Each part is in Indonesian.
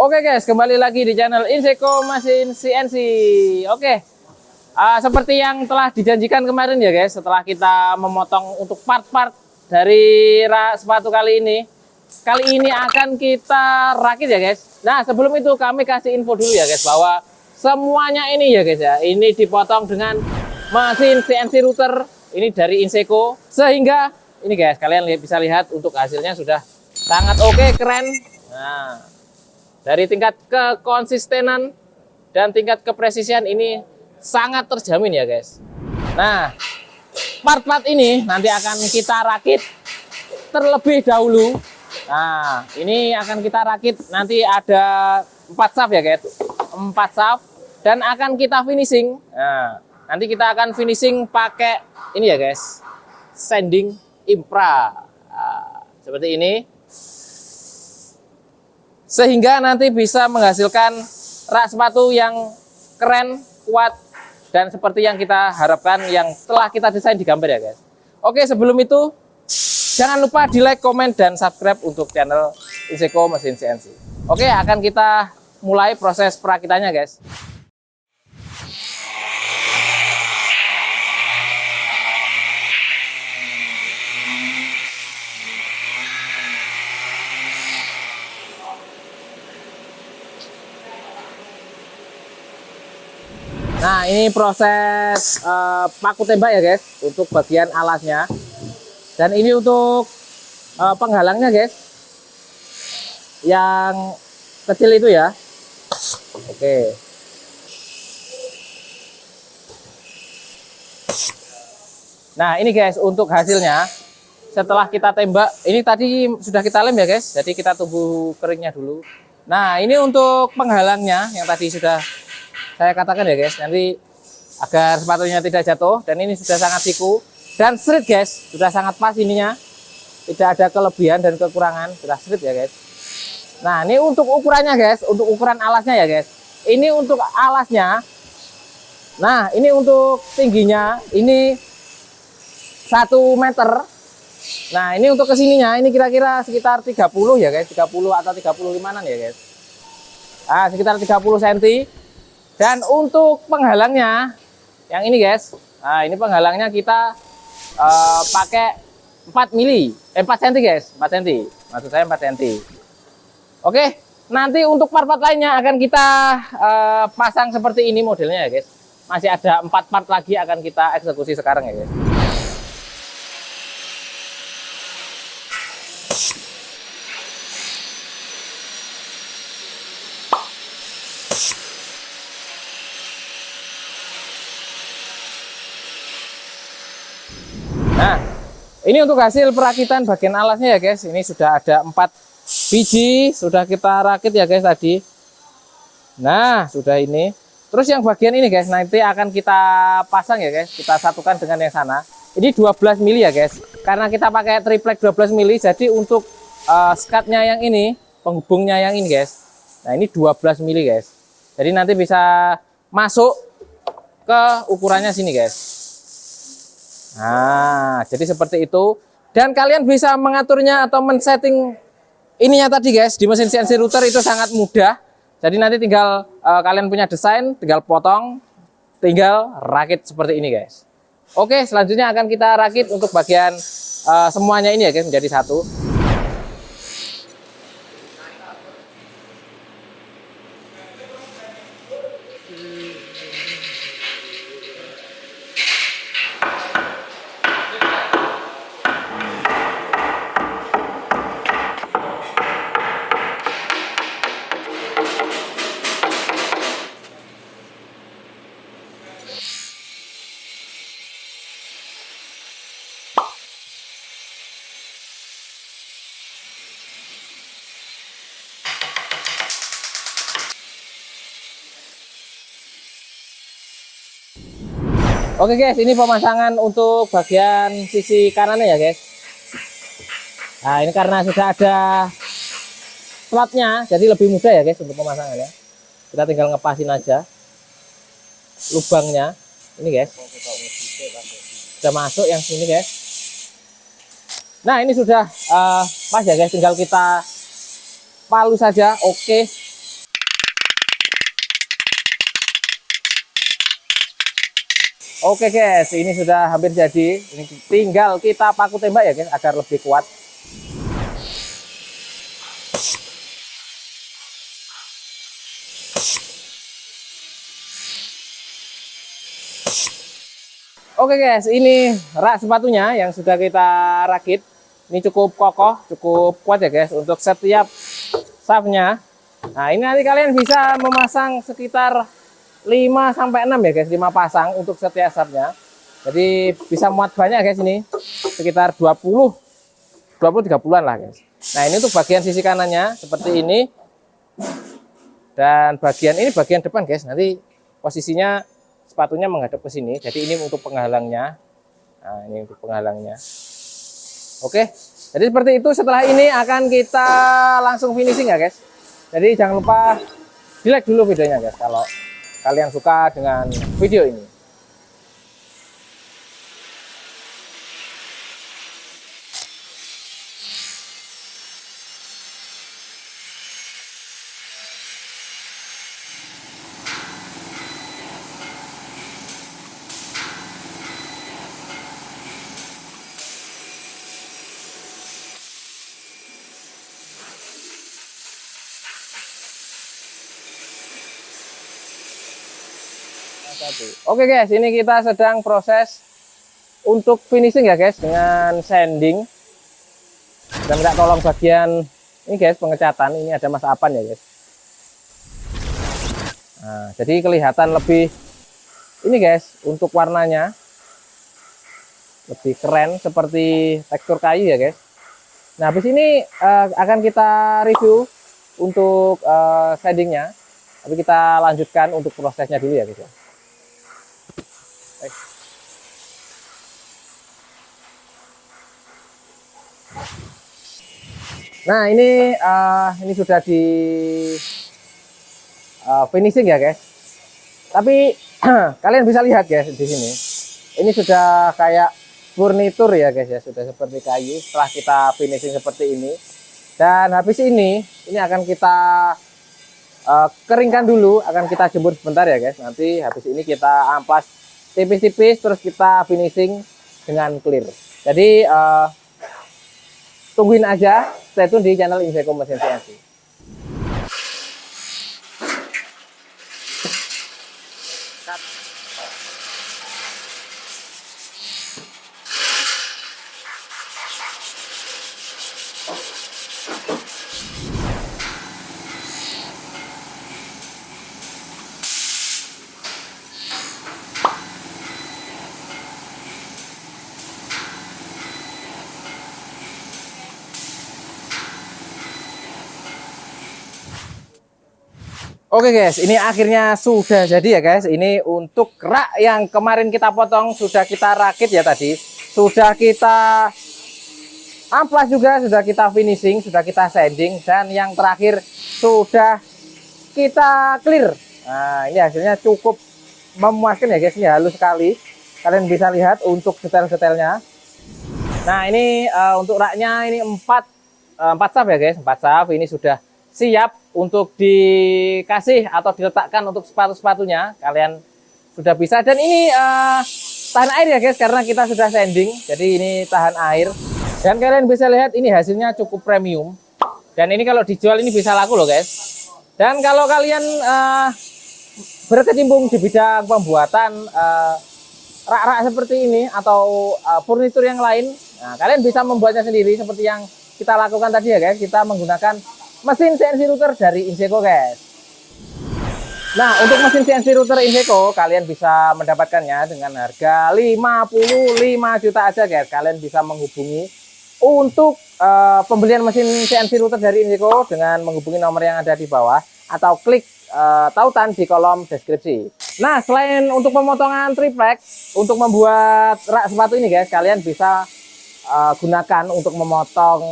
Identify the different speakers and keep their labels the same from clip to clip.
Speaker 1: Oke guys, kembali lagi di channel Inseko Mesin CNC. Oke, seperti yang telah dijanjikan kemarin ya guys, setelah kita memotong untuk part-part dari sepatu kali ini akan kita rakit ya guys. Nah sebelum itu kami kasih info dulu ya guys, bahwa semuanya ini ya guys ya, ini dipotong dengan mesin CNC router ini dari Inseko, sehingga ini guys kalian bisa lihat untuk hasilnya sudah sangat oke, keren. Nah, dari tingkat kekonsistenan dan tingkat kepresisian ini sangat terjamin ya guys. Nah, part-part ini nanti akan kita rakit terlebih dahulu. Nah, ini akan kita rakit nanti ada 4 shaft ya guys, 4 shaft, dan akan kita finishing. Nah, nanti kita akan finishing pakai ini ya guys, sanding impra. Nah, seperti ini, sehingga nanti bisa menghasilkan rak sepatu yang keren, kuat, dan seperti yang kita harapkan yang telah kita desain di gambar ya guys. Oke, sebelum itu jangan lupa di like, komen, dan subscribe untuk channel Inseko Mesin CNC. Oke, akan kita mulai proses perakitannya guys. Nah, ini proses paku tembak ya guys, untuk bagian alasnya. Dan ini untuk penghalangnya guys, yang kecil itu ya. Oke. Nah, ini guys untuk hasilnya. Setelah kita tembak, ini tadi sudah kita lem ya guys, jadi kita tunggu keringnya dulu. Nah, ini untuk penghalangnya yang tadi sudah saya katakan ya guys, nanti agar sepatunya tidak jatuh. Dan ini sudah sangat siku dan straight guys, sudah sangat pas ininya, tidak ada kelebihan dan kekurangan, sudah straight ya guys. Nah, ini untuk ukurannya guys, untuk ukuran alasnya ya guys, ini untuk alasnya. Nah, ini untuk tingginya ini 1 meter. Nah, ini untuk kesininya ini kira-kira sekitar 30 ya guys, 30 atau 35an ya guys. Nah, sekitar 30 cm. Dan untuk penghalangnya yang ini guys, nah ini penghalangnya kita pakai 4 cm guys, 4 cm, maksud saya 4 cm. Oke, nanti untuk part-part lainnya akan kita pasang seperti ini modelnya ya guys. Masih ada 4 part lagi akan kita eksekusi sekarang ya guys. Nah, ini untuk hasil perakitan bagian alasnya ya guys. Ini sudah ada 4 biji, sudah kita rakit ya guys tadi. Nah, sudah ini. Terus yang bagian ini guys, nanti akan kita pasang ya guys. Kita satukan dengan yang sana. Ini 12 mili ya guys. Karena kita pakai triplek 12 mili, jadi untuk skatnya yang ini, penghubungnya yang ini guys. Nah, ini 12 mili guys. Jadi nanti bisa masuk ke ukurannya sini guys. Nah, jadi seperti itu. Dan kalian bisa mengaturnya atau men-setting ininya tadi guys di mesin CNC router itu sangat mudah. Jadi nanti tinggal kalian punya desain, tinggal potong, tinggal rakit seperti ini guys. Oke, selanjutnya akan kita rakit untuk bagian semuanya ini ya guys, menjadi satu. Oke guys, ini pemasangan untuk bagian sisi kanannya ya guys. Nah, ini karena sudah ada slotnya, jadi lebih mudah ya guys untuk pemasangannya. Kita tinggal ngepasin aja lubangnya. Ini guys, sudah masuk yang sini guys. Nah, ini sudah pas ya guys, tinggal kita palu saja. Oke, Oke guys, ini sudah hampir jadi. Ini tinggal kita paku tembak ya guys, agar lebih kuat. Oke guys, ini rak sepatunya yang sudah kita rakit. Ini cukup kokoh, cukup kuat ya guys untuk setiap shaftnya. Nah, ini nanti kalian bisa memasang sekitar 5 sampai 6 ya guys, 5 pasang untuk setiap shaftnya. Jadi bisa muat banyak guys ini. Sekitar 20-30-an lah guys. Nah, ini untuk bagian sisi kanannya seperti ini. Dan bagian ini bagian depan guys. Nanti posisinya sepatunya menghadap ke sini. Jadi ini untuk penghalangnya. Nah, ini untuk penghalangnya. Oke. Jadi seperti itu. Setelah ini akan kita langsung finishing ya guys. Jadi jangan lupa di like dulu videonya guys kalau kalian suka dengan video ini. Oke guys, ini kita sedang proses untuk finishing ya guys dengan sanding. Kita minta tolong bagian ini guys, pengecatan. Ini ada Mas Apan ya guys. Nah, jadi kelihatan lebih ini guys untuk warnanya lebih keren seperti tekstur kayu ya guys. Nah, habis ini akan kita review untuk sandingnya. Tapi kita lanjutkan untuk prosesnya dulu ya guys. Nah, ini sudah di finishing ya guys. Tapi kalian bisa lihat guys di sini. Ini sudah kayak furnitur ya guys ya, sudah seperti kayu setelah kita finishing seperti ini. Dan habis ini akan kita keringkan dulu, akan kita jemur sebentar ya guys. Nanti habis ini kita amplas tipis-tipis terus kita finishing dengan clear. Jadi tungguin aja, stay tune di channel Inseco Mesin CNC. Oke guys, ini akhirnya sudah jadi ya guys. Ini untuk rak yang kemarin kita potong, sudah kita rakit ya tadi. Sudah kita amplas juga, sudah kita finishing, sudah kita sanding. Dan yang terakhir sudah kita clear. Nah, ini hasilnya cukup memuaskan ya guys. Ini halus sekali. Kalian bisa lihat untuk detail-detailnya. Nah, ini untuk raknya ini 4 shaft ya guys. 4 shaft ini sudah siap untuk dikasih atau diletakkan untuk sepatu-sepatunya. Kalian sudah bisa, dan ini tahan air ya guys, karena kita sudah sanding, jadi ini tahan air. Dan kalian bisa lihat ini hasilnya cukup premium, dan ini kalau dijual ini bisa laku loh guys. Dan kalau kalian berkecimpung di bidang pembuatan rak-rak seperti ini atau furnitur yang lain, nah, kalian bisa membuatnya sendiri seperti yang kita lakukan tadi ya guys. Kita menggunakan mesin CNC router dari Inseco guys. Nah, untuk mesin CNC router Inseco kalian bisa mendapatkannya dengan harga 55 juta aja guys. Kalian bisa menghubungi untuk pembelian mesin CNC router dari Inseco dengan menghubungi nomor yang ada di bawah atau klik tautan di kolom deskripsi. Nah, selain untuk pemotongan triplek untuk membuat rak sepatu ini guys, kalian bisa gunakan untuk memotong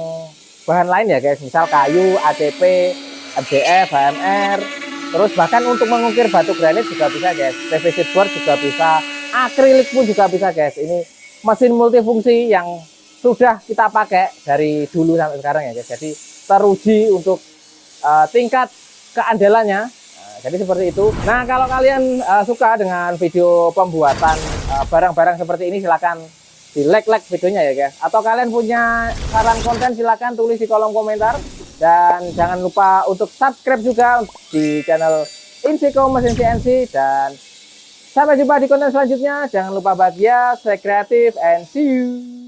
Speaker 1: bahan lain ya guys, misal kayu, ACP, MDF, HMR, terus bahkan untuk mengukir batu granit juga bisa guys, PVC board juga bisa, akrilik pun juga bisa guys. Ini mesin multifungsi yang sudah kita pakai dari dulu sampai sekarang ya guys, jadi teruji untuk tingkat keandalannya. Nah, jadi seperti itu. Nah, kalau kalian suka dengan video pembuatan barang-barang seperti ini, silakan di like videonya ya guys. Atau kalian punya saran konten, silakan tulis di kolom komentar. Dan jangan lupa untuk subscribe juga di channel Insiko Mesin CNC. Dan sampai jumpa di konten selanjutnya. Jangan lupa bahagia, stay kreatif, and see you.